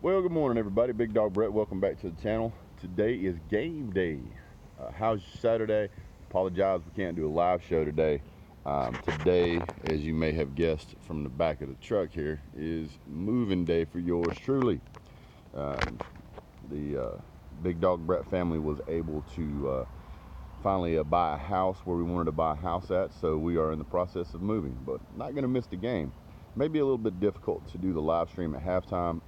Well, good morning, everybody. Big Dog Brett, welcome back to the channel. Today is game day. How's your Saturday? Apologize, we can't do a live show today. Today, as you may have guessed from the back of the truck here, is moving day for yours truly. The Big Dog Brett family was able to finally buy a house where we wanted to buy a house at, so we are in the process of moving, but not going to miss the game. Maybe a little bit difficult to do the live stream at halftime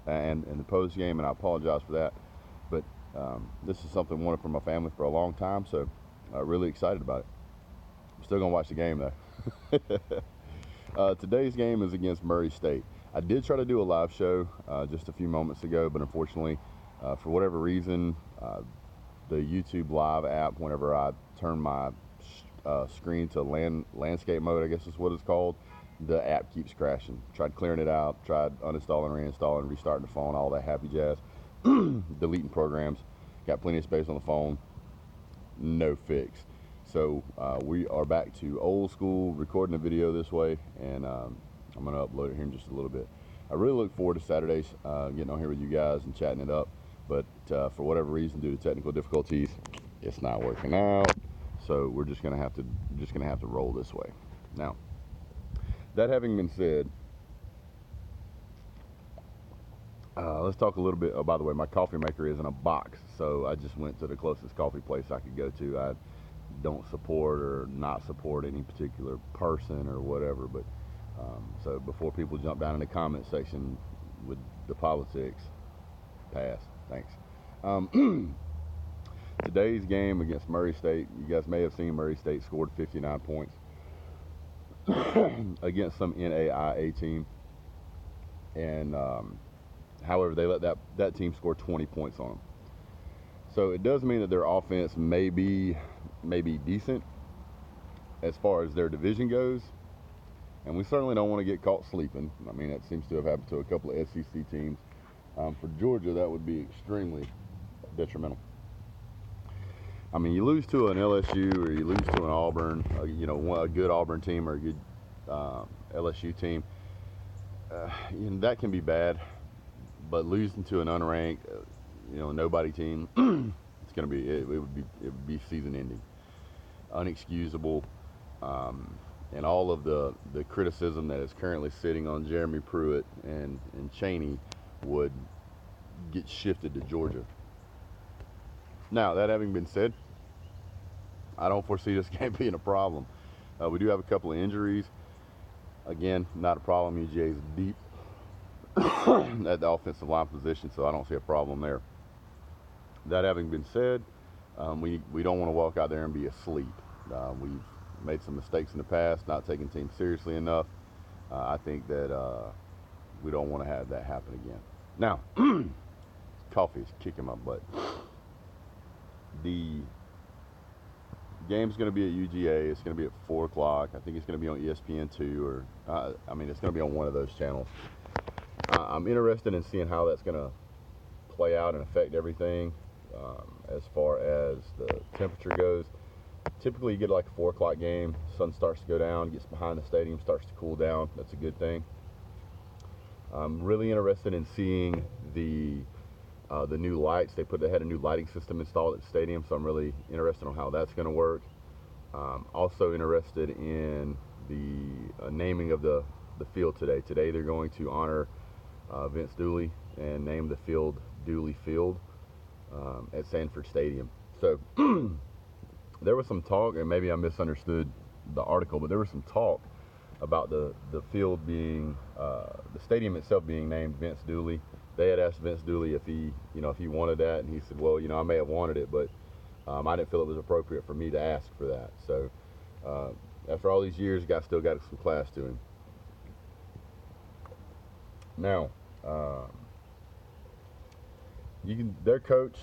and the post game, and I apologize for that, but this is something I wanted for my family for a long time, so really excited about it. I'm still going to watch the game though. Today's game is against Murray State. I did try to do a live show just a few moments ago, but unfortunately, for whatever reason, the YouTube Live app, whenever I turn my screen to landscape mode, I guess is what it's called, the app keeps crashing. Tried clearing it out, tried uninstalling, reinstalling, restarting the phone, all that happy jazz. Deleting programs, got plenty of space on the phone, no fix. So we are back to old school, recording a video this way, and I'm going to upload it here in just a little bit. I really look forward to Saturdays, getting on here with you guys and chatting it up, but for whatever reason, due to technical difficulties, it's not working out. So we're just gonna have to roll this way. Now, that having been said, let's talk a little bit. Oh, by the way, my coffee maker is in a box, so I just went to the closest coffee place I could go to. I don't support or not support any particular person or whatever, but so before people jump down in the comment section with the politics, pass. Thanks. Today's game against Murray State, you guys may have seen Murray State scored 59 points against some NAIA team, and however, they let that team score 20 points on them. So it does mean that their offense may be decent as far as their division goes, and we certainly don't want to get caught sleeping. I mean, that seems to have happened to a couple of SEC teams. For Georgia, that would be extremely detrimental. I mean, you lose to an LSU or you lose to an Auburn, a good Auburn team or a good LSU team, that can be bad. But losing to an unranked, nobody team, it would be season ending, unexcusable, and all of the criticism that is currently sitting on Jeremy Pruitt and Chaney would get shifted to Georgia. Now, that having been said, I don't foresee this game being a problem. We do have a couple of injuries. Again, not a problem. UGA is deep at the offensive line position, so I don't see a problem there. That having been said, we don't want to walk out there and be asleep. We've made some mistakes in the past, not taking teams seriously enough. I think that we don't want to have that happen again. Now, coffee is kicking my butt. The game's going to be at UGA. It's going to be at 4 o'clock. I think it's going to be on ESPN2 or, it's going to be on one of those channels. I'm interested in seeing how that's going to play out and affect everything as far as the temperature goes. Typically, you get like a 4 o'clock game. Sun starts to go down, gets behind the stadium, starts to cool down. That's a good thing. I'm really interested in seeing the new lights. They had a new lighting system installed at the stadium, so I'm really interested on how that's going to work. Also interested in the naming of the field today. Today they're going to honor Vince Dooley and name the field Dooley Field at Sanford Stadium. So there was some talk, and maybe I misunderstood the article, but there was some talk about the field being, the stadium itself being named Vince Dooley. They had asked Vince Dooley if he wanted that, and he said, well, I may have wanted it, but I didn't feel it was appropriate for me to ask for that. So after all these years, the guy still got some class to him. Now, their coach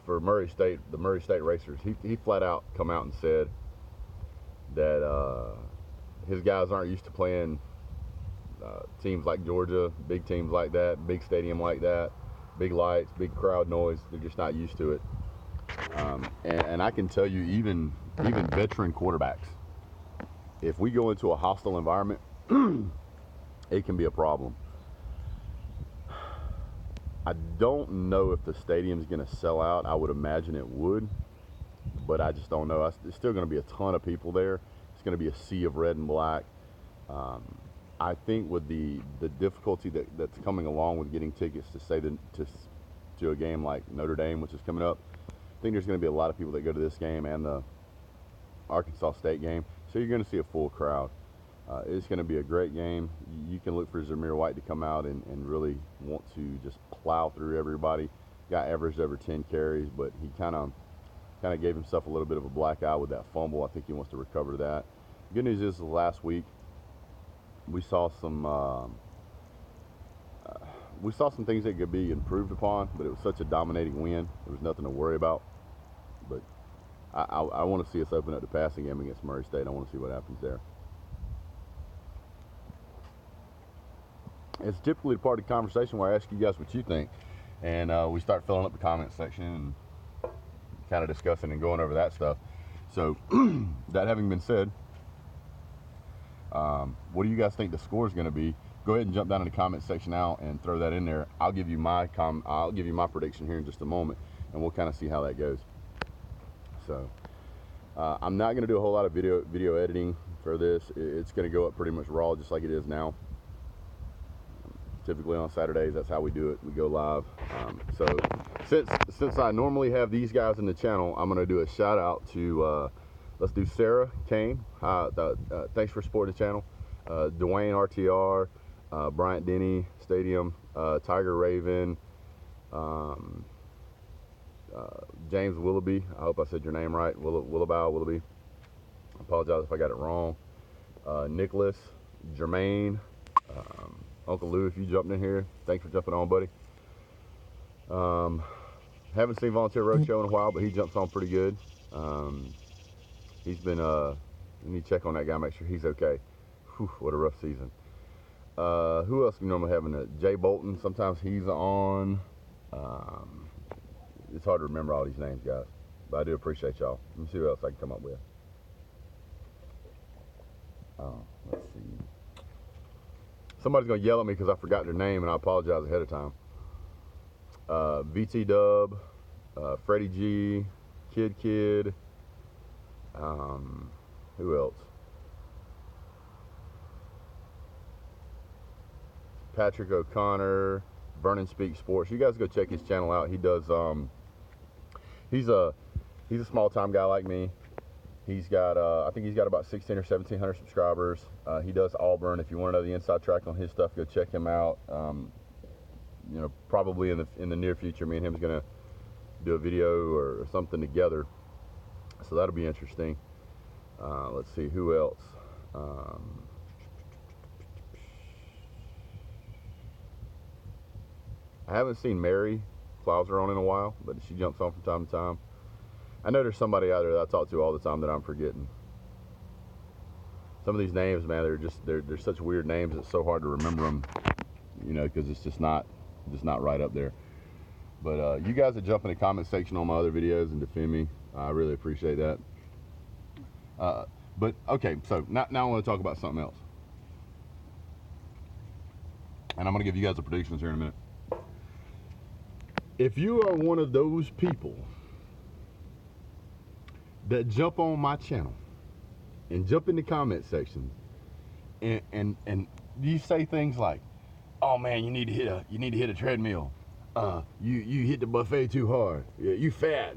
for Murray State, the Murray State Racers, he flat out come out and said that his guys aren't used to playing teams like Georgia, big teams like that, big stadium like that, big lights, big crowd noise. They're just not used to it. And I can tell you, even veteran quarterbacks, if we go into a hostile environment, it can be a problem. I don't know if the stadium's going to sell out. I would imagine it would, but I just don't know. There's still going to be a ton of people there. It's going to be a sea of red and black. I think with the difficulty that's coming along with getting tickets to a game like Notre Dame, which is coming up, I think there's going to be a lot of people that go to this game and the Arkansas State game. So you're going to see a full crowd. It's going to be a great game. You can look for Zamir White to come out and really want to just plow through everybody. Got averaged over 10 carries, but he kind of gave himself a little bit of a black eye with that fumble. I think he wants to recover that. Good news is last week we saw some things that could be improved upon, but it was such a dominating win. There was nothing to worry about. But I want to see us open up the passing game against Murray State. I want to see what happens there. It's typically the part of the conversation where I ask you guys what you think, and we start filling up the comment section and kind of discussing and going over that stuff. So that having been said, what do you guys think the score is going to be? Go ahead and jump down in the comment section now and throw that in there. I'll give you my prediction here in just a moment, and we'll kind of see how that goes. So I'm not going to do a whole lot of video editing for this. It's going to go up pretty much raw, just like it is now. Typically on Saturdays, that's how we do it. We go live. So since I normally have these guys in the channel, I'm going to do a shout out to let's do Sarah Kane. Thanks for supporting the channel. Dwayne RTR, Bryant Denny Stadium, Tiger Raven, James Willoughby. I hope I said your name right. Willoughby. I apologize if I got it wrong. Nicholas, Jermaine, Uncle Lou, if you jumped in here, thanks for jumping on, buddy. Haven't seen Volunteer Roadshow in a while, but he jumps on pretty good. He's been, we need to check on that guy, make sure he's okay. Whew, what a rough season. Who else we normally have in it? Jay Bolton, sometimes he's on. It's hard to remember all these names, guys, but I do appreciate y'all. Let me see what else I can come up with. Let's see. Somebody's going to yell at me because I forgot their name, and I apologize ahead of time. VT Dub, Freddie G, Kid, who else? Patrick O'Connor, Vernon Speak Sports. You guys go check his channel out. He does, he's a small-time guy like me. He's got, I think he's got about 1,600 or 1,700 subscribers. He does Auburn. If you want to know the inside track on his stuff, go check him out. You know, probably in the near future, me and him is going to do a video or something together. So that'll be interesting. Let's see, who else? I haven't seen Mary Klauser on in a while, but she jumps on from time to time. I know there's somebody out there that I talk to all the time that I'm forgetting. Some of these names, man, they're such weird names. It's so hard to remember them, you know, because it's just not right up there. But you guys that jump in the comment section on my other videos and defend me, I really appreciate that. But okay, so now I want to talk about something else, and I'm going to give you guys the predictions here in a minute. If you are one of those people that jump on my channel and jump in the comment section and you say things like, "Oh man, you need to hit a treadmill. You hit the buffet too hard. You fat."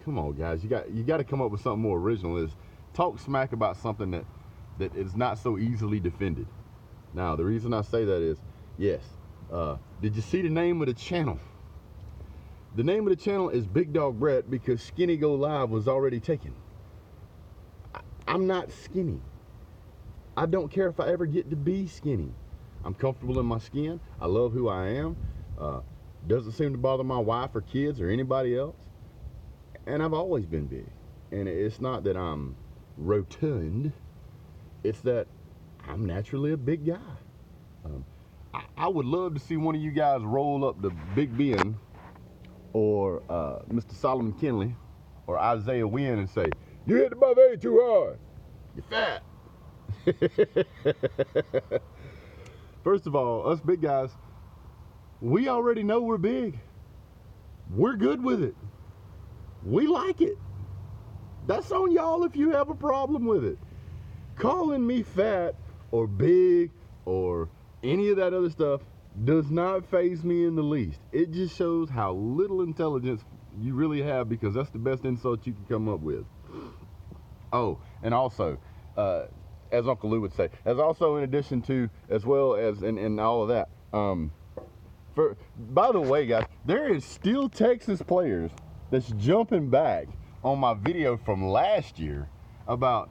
Come on, guys, you got to come up with something more original. Is talk smack about something that is not so easily defended. Now, the reason I say that is, yes, did you see the name of the channel? The name of the channel is Big Dog Brett because Skinny Go Live was already taken. I'm not skinny. I don't care if I ever get to be skinny. I'm comfortable in my skin. I love who I am. Doesn't seem to bother my wife or kids or anybody else. And I've always been big. And it's not that I'm rotund. It's that I'm naturally a big guy. I would love to see one of you guys roll up to Big Ben or Mr. Solomon Kinley or Isaiah Wynn and say, "You hit the buffet too hard. You're fat." First of all, us big guys, We already know we're big. We're good with it. We like it. That's on y'all if you have a problem with it. Calling me fat or big or any of that other stuff does not faze me in the least. It just shows how little intelligence you really have, because that's the best insult you can come up with. Oh, and also, as Uncle Lou would say, as also in addition to, as well as in all of that, by the way, guys, there is still Texas players that's jumping back on my video from last year about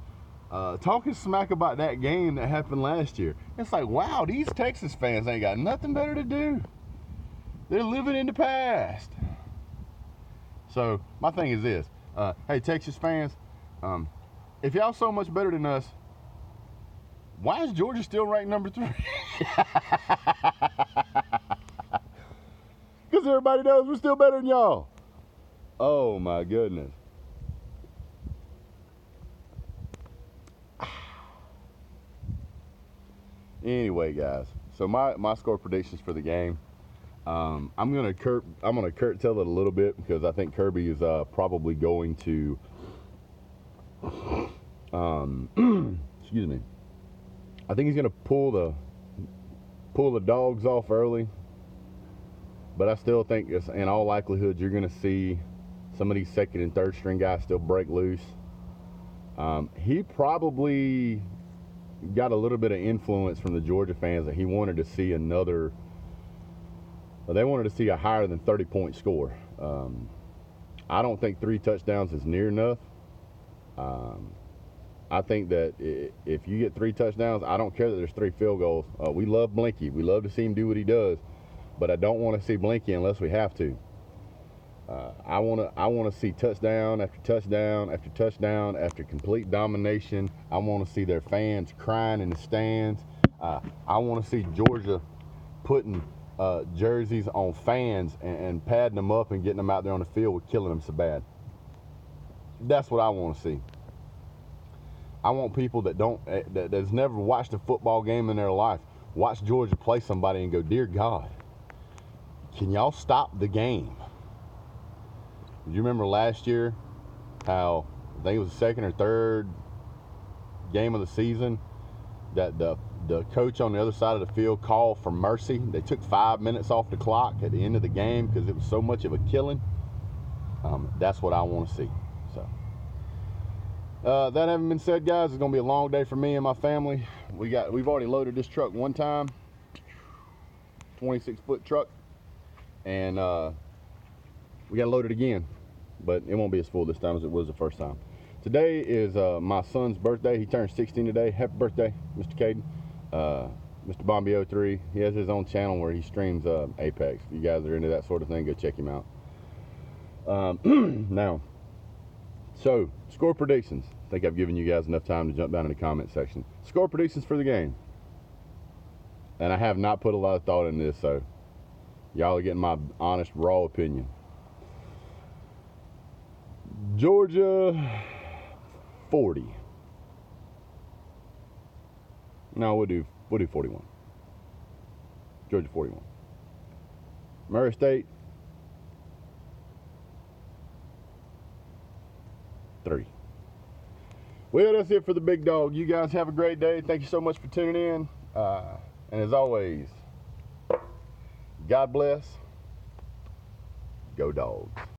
talking smack about that game that happened last year. It's like, wow, these Texas fans ain't got nothing better to do. They're living in the past. So my thing is this: hey, Texas fans, if y'all so much better than us, why is Georgia still ranked number 3? Because everybody knows we're still better than y'all. Oh my goodness. Anyway, guys, so my score predictions for the game. I'm gonna curtail it a little bit, because I think Kirby is probably going to excuse me. I think he's gonna pull the dogs off early, but I still think it's, in all likelihood, you're gonna see some of these second and third string guys still break loose. He probably got a little bit of influence from the Georgia fans that he wanted to see they wanted to see a higher than 30-point score. I don't think 3 touchdowns is near enough. I think that if you get 3 touchdowns, I don't care that there's 3 field goals. We love Blinky. We love to see him do what he does, but I don't want to see Blinky unless we have to. I want to see touchdown after touchdown after touchdown after complete domination. I want to see their fans crying in the stands. I want to see Georgia putting jerseys on fans and padding them up and getting them out there on the field with killing them so bad. That's what I want to see. I want people that's never watched a football game in their life watch Georgia play somebody and go, dear God, can y'all stop the game? Do you remember last year how, I think it was the second or third game of the season, that the coach on the other side of the field called for mercy? They took 5 minutes off the clock at the end of the game because it was so much of a killing. That's what I want to see. So that having been said, guys, it's gonna be a long day for me and my family. We've already loaded this truck one time, 26-foot truck, and we got to load it again, but it won't be as full this time as it was the first time. Today is my son's birthday. He turned 16 today. Happy birthday, Mr. Caden. Mr. Bombay03. He has his own channel where he streams Apex. If you guys are into that sort of thing, go check him out. Now, so score predictions. I think I've given you guys enough time to jump down in the comment section. Score predictions for the game. And I have not put a lot of thought into this, so y'all are getting my honest, raw opinion. Georgia 40. No, we'll do 41. Georgia 41. Murray State 3. Well, that's it for the big dog. You guys have a great day. Thank you so much for tuning in. And as always, God bless. Go Dogs.